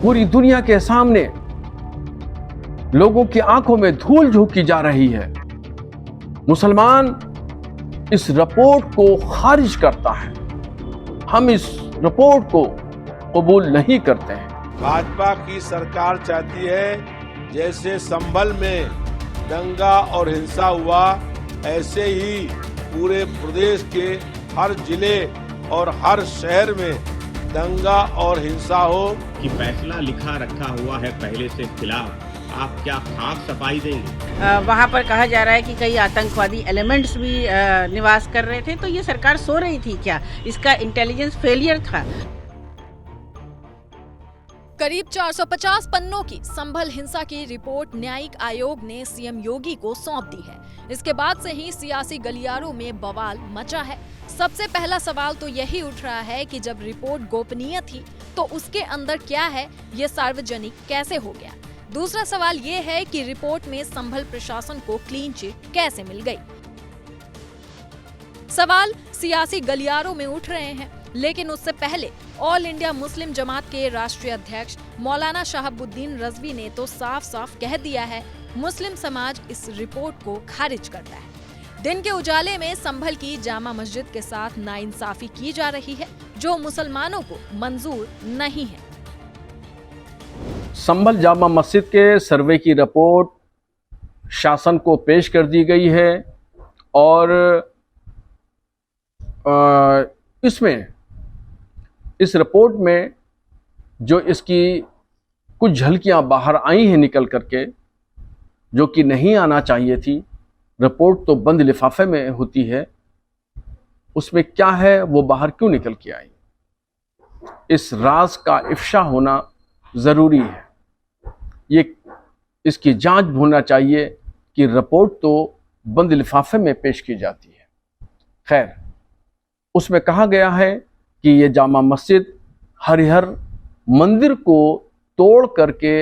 पूरी दुनिया के सामने लोगों की आंखों में धूल झोंकी जा रही है। मुसलमान इस रिपोर्ट को खारिज करता है। हम इस रिपोर्ट को कबूल नहीं करते हैं। भाजपा की सरकार चाहती है जैसे संभल में दंगा और हिंसा हुआ, ऐसे ही पूरे प्रदेश के हर जिले और हर शहर में दंगा और हिंसा हो। कि फैसला लिखा रखा हुआ है पहले से खिलाफ, आप क्या खाक सफाई देंगे? वहाँ पर कहा जा रहा है कि कई आतंकवादी एलिमेंट्स भी निवास कर रहे थे, तो ये सरकार सो रही थी क्या? इसका इंटेलिजेंस फेलियर था। करीब 450 पन्नों की संभल हिंसा की रिपोर्ट न्यायिक आयोग ने सीएम योगी को सौंप दी है। इसके बाद से ही सियासी गलियारों में बवाल मचा है। सबसे पहला सवाल तो यही उठ रहा है कि जब रिपोर्ट गोपनीय थी तो उसके अंदर क्या है, ये सार्वजनिक कैसे हो गया? दूसरा सवाल ये है कि रिपोर्ट में संभल प्रशासन को क्लीन चिट कैसे मिल गई? सवाल सियासी गलियारों में उठ रहे हैं, लेकिन उससे पहले ऑल इंडिया मुस्लिम जमात के राष्ट्रीय अध्यक्ष मौलाना शहाबुद्दीन रजवी ने तो साफ साफ कह दिया है, मुस्लिम समाज इस रिपोर्ट को खारिज करता है। दिन के उजाले में संभल की जामा मस्जिद के साथ नाइंसाफी की जा रही है, जो मुसलमानों को मंजूर नहीं है। संभल जामा मस्जिद के सर्वे की रिपोर्ट शासन को पेश कर दी गई है और इसमें इस रिपोर्ट में जो इसकी कुछ झलकियां बाहर आई हैं निकल करके, जो कि नहीं आना चाहिए थी। रिपोर्ट तो बंद लिफाफे में होती है, उसमें क्या है वो बाहर क्यों निकल के आई? इस राज का इफ्शा होना ज़रूरी है। ये इसकी जांच होना चाहिए कि रिपोर्ट तो बंद लिफाफे में पेश की जाती है। खैर, उसमें कहा गया है कि ये जामा मस्जिद हरिहर मंदिर को तोड़ करके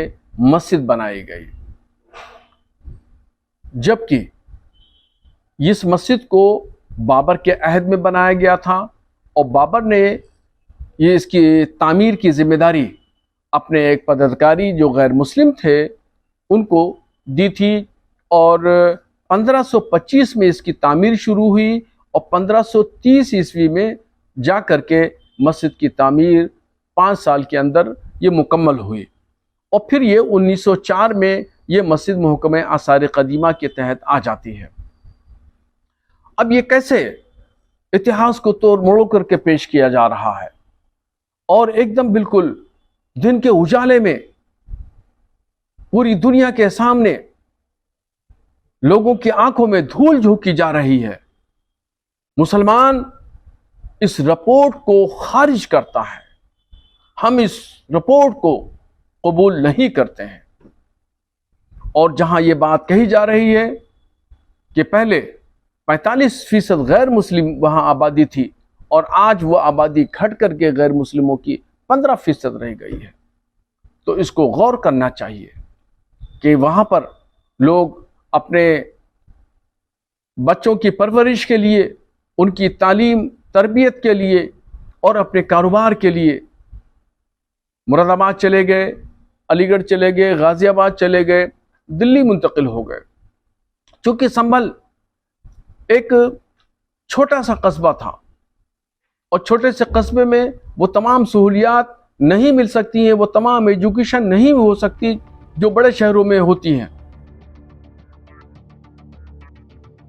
मस्जिद बनाई गई, जबकि इस मस्जिद को बाबर के अहद में बनाया गया था और बाबर ने ये इसकी तामीर की जिम्मेदारी अपने एक पदाधिकारी जो गैर मुस्लिम थे उनको दी थी और 1525 में इसकी तामीर शुरू हुई और 1530 ईस्वी में जा करके मस्जिद की तामीर 5 साल के अंदर ये मुकम्मल हुई और फिर ये 1904 में ये मस्जिद महकमे आसार कदीमा के तहत आ जाती है। अब ये कैसे इतिहास को तोड़ मोड़ करके पेश किया जा रहा है और एकदम बिल्कुल दिन के उजाले में पूरी दुनिया के सामने लोगों की आंखों में धूल झोंकी जा रही है। मुसलमान इस रिपोर्ट को खारिज करता है। हम इस रिपोर्ट को कबूल नहीं करते हैं। और जहां ये बात कही जा रही है कि पहले 45% गैर मुस्लिम वहां आबादी थी और आज वो आबादी घट करके गैर मुस्लिमों की 15% रह गई है, तो इसको गौर करना चाहिए कि वहां पर लोग अपने बच्चों की परवरिश के लिए, उनकी तालीम तरबियत के लिए और अपने कारोबार के लिए मुरादाबाद चले गए, अलीगढ़ चले गए, गाजियाबाद चले गए, दिल्ली मुंतकिल हो गए। चूंकि संभल एक छोटा सा कस्बा था और छोटे से कस्बे में वो तमाम सहूलियात नहीं मिल सकती हैं, वो तमाम एजुकेशन नहीं हो सकती जो बड़े शहरों में होती हैं।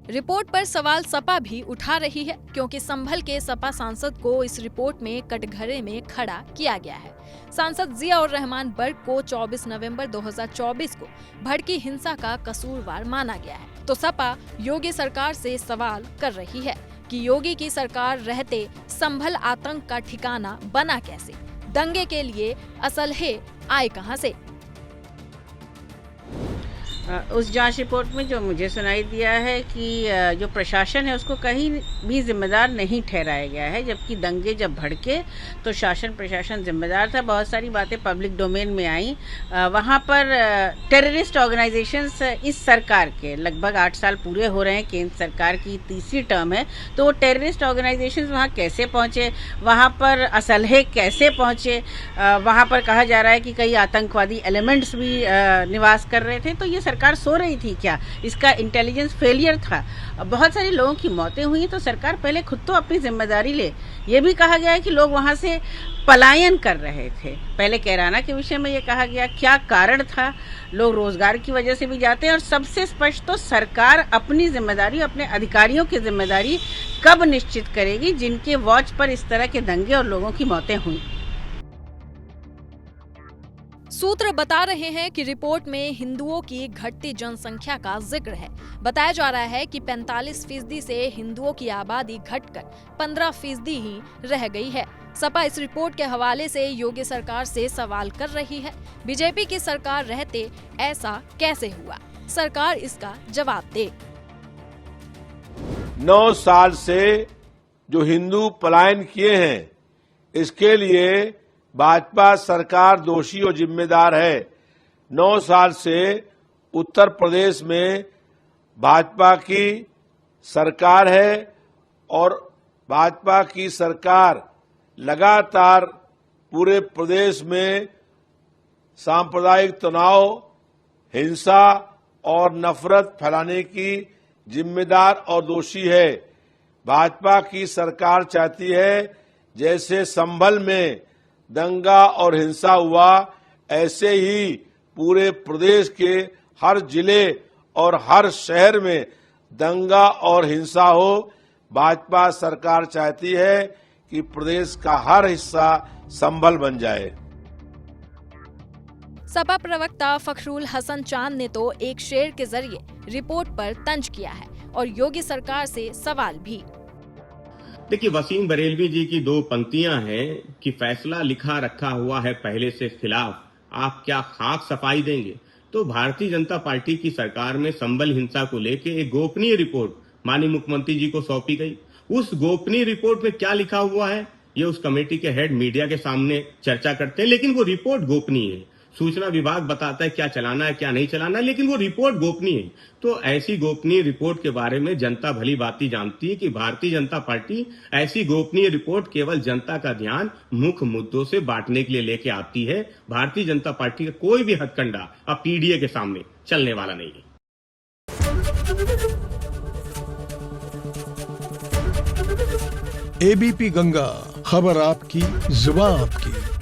रिपोर्ट पर सवाल सपा भी उठा रही है, क्योंकि संभल के सपा सांसद को इस रिपोर्ट में कटघरे में खड़ा किया गया है। सांसद जिया उर रहमान बर्ग को 24 नवंबर 2024 को भड़की हिंसा का कसूरवार माना गया है। तो सपा योगी सरकार से सवाल कर रही है कि योगी की सरकार रहते संभल आतंक का ठिकाना बना कैसे? दंगे के लिए असलहे आए कहां से? उस जांच रिपोर्ट में जो मुझे सुनाई दिया है कि जो प्रशासन है उसको कहीं भी जिम्मेदार नहीं ठहराया गया है, जबकि दंगे जब भड़के तो शासन प्रशासन जिम्मेदार था। बहुत सारी बातें पब्लिक डोमेन में आई। वहाँ पर टेररिस्ट ऑर्गेनाइजेशंस इस सरकार के लगभग 8 साल पूरे हो रहे हैं, केंद्र सरकार की तीसरी टर्म है, तो वो टेररिस्ट ऑर्गेनाइजेशंस वहाँ कैसे पहुँचे, वहाँ पर असलहे कैसे पहुँचे, वहाँ पर कहा जा रहा है कि कई आतंकवादी एलिमेंट्स भी निवास कर रहे थे। तो ये सरकार सो रही थी क्या? इसका इंटेलिजेंस फेलियर था। बहुत सारे लोगों की मौतें हुई तो सरकार पहले खुद तो अपनी जिम्मेदारी ले। ये भी कहा गया है कि लोग वहाँ से पलायन कर रहे थे। पहले कैराना के विषय में ये कहा गया, क्या कारण था? लोग रोजगार की वजह से भी जाते हैं। और सबसे स्पष्ट तो सरकार अपनी जिम्मेदारी, अपने अधिकारियों की जिम्मेदारी कब निश्चित करेगी जिनके वॉच पर इस तरह के दंगे और लोगों की मौतें हुई। सूत्र बता रहे हैं कि रिपोर्ट में हिंदुओं की घटती जनसंख्या का जिक्र है। बताया जा रहा है कि 45% से हिंदुओं की आबादी घटकर 15% ही रह गई है। सपा इस रिपोर्ट के हवाले से योगी सरकार से सवाल कर रही है। बीजेपी की सरकार रहते ऐसा कैसे हुआ? सरकार इसका जवाब दे। 9 साल से जो हिंदू पलायन किए हैं, इसके लिए भाजपा सरकार दोषी और जिम्मेदार है। 9 साल से उत्तर प्रदेश में भाजपा की सरकार है और भाजपा की सरकार लगातार पूरे प्रदेश में सांप्रदायिक तनाव, हिंसा और नफरत फैलाने की जिम्मेदार और दोषी है। भाजपा की सरकार चाहती है जैसे संभल में दंगा और हिंसा हुआ, ऐसे ही पूरे प्रदेश के हर जिले और हर शहर में दंगा और हिंसा हो। भाजपा सरकार चाहती है कि प्रदेश का हर हिस्सा संभल बन जाए। सपा प्रवक्ता फखरुल हसन चांद ने तो एक शेर के जरिए रिपोर्ट पर तंज किया है और योगी सरकार से सवाल भी। देखिए, वसीम बरेलवी जी की 2 पंक्तियां हैं कि फैसला लिखा रखा हुआ है पहले से खिलाफ, आप क्या खाक सफाई देंगे? तो भारतीय जनता पार्टी की सरकार में संभल हिंसा को लेकर एक गोपनीय रिपोर्ट माननीय मुख्यमंत्री जी को सौंपी गई। उस गोपनीय रिपोर्ट में क्या लिखा हुआ है, ये उस कमेटी के हेड मीडिया के सामने चर्चा करते हैं, लेकिन वो रिपोर्ट गोपनीय है। सूचना विभाग बताता है क्या चलाना है क्या नहीं चलाना है, लेकिन वो रिपोर्ट गोपनीय है। तो ऐसी गोपनीय रिपोर्ट के बारे में जनता भली भांति जानती है कि भारतीय जनता पार्टी ऐसी गोपनीय रिपोर्ट केवल जनता का ध्यान मुख्य मुद्दों से बांटने के लिए लेके आती है। भारतीय जनता पार्टी का कोई भी हथकंडा अब पीडीए के सामने चलने वाला नहीं है। एबीपी गंगा, खबर आपकी, जुबान आपकी।